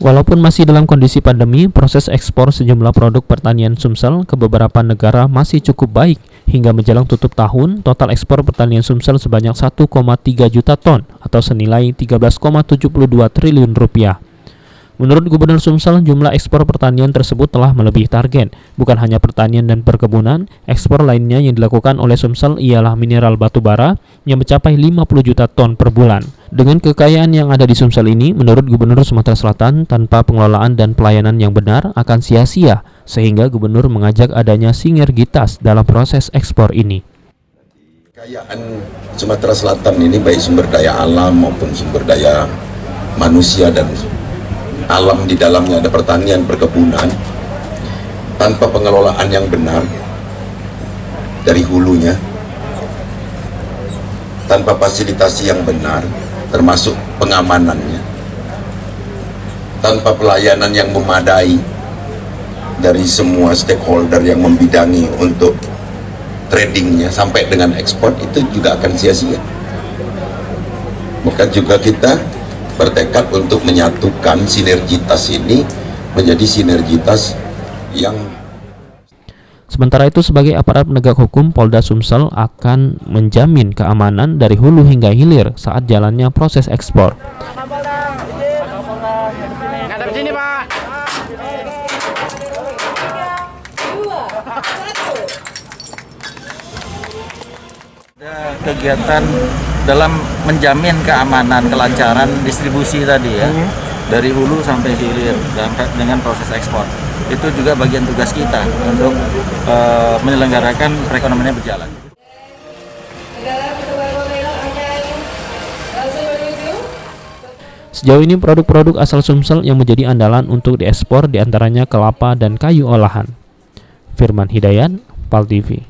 Walaupun masih dalam kondisi pandemi, proses ekspor sejumlah produk pertanian Sumsel ke beberapa negara masih cukup baik. Hingga menjelang tutup tahun, total ekspor pertanian Sumsel sebanyak 1,3 juta ton atau senilai 13,72 triliun rupiah. Menurut Gubernur Sumsel, jumlah ekspor pertanian tersebut telah melebihi target. Bukan hanya pertanian dan perkebunan, ekspor lainnya yang dilakukan oleh Sumsel ialah mineral batu bara yang mencapai 50 juta ton per bulan. Dengan kekayaan yang ada di Sumsel ini, menurut Gubernur Sumatera Selatan, tanpa pengelolaan dan pelayanan yang benar akan sia-sia, sehingga Gubernur mengajak adanya sinergitas dalam proses ekspor ini. Kekayaan Sumatera Selatan ini baik sumber daya alam maupun sumber daya manusia dan alam di dalamnya ada pertanian, perkebunan, tanpa pengelolaan yang benar dari hulunya, tanpa fasilitasi yang benar termasuk pengamanannya, tanpa pelayanan yang memadai dari semua stakeholder yang membidangi untuk tradingnya sampai dengan ekspor, itu juga akan sia-sia. Maka juga kita bertekad untuk menyatukan sinergitas ini menjadi sinergitas yang. Sementara itu, sebagai aparat penegak hukum, Polda Sumsel akan menjamin keamanan dari hulu hingga hilir saat jalannya proses ekspor. Ada kegiatan dalam menjamin keamanan, kelancaran distribusi tadi ya, dari hulu sampai hilir dengan proses ekspor. Itu juga bagian tugas kita untuk menyelenggarakan perekonomiannya berjalan. Sejauh ini produk-produk asal Sumsel yang menjadi andalan untuk diekspor diantaranya kelapa dan kayu olahan. Firman Hidayat, PAL TV.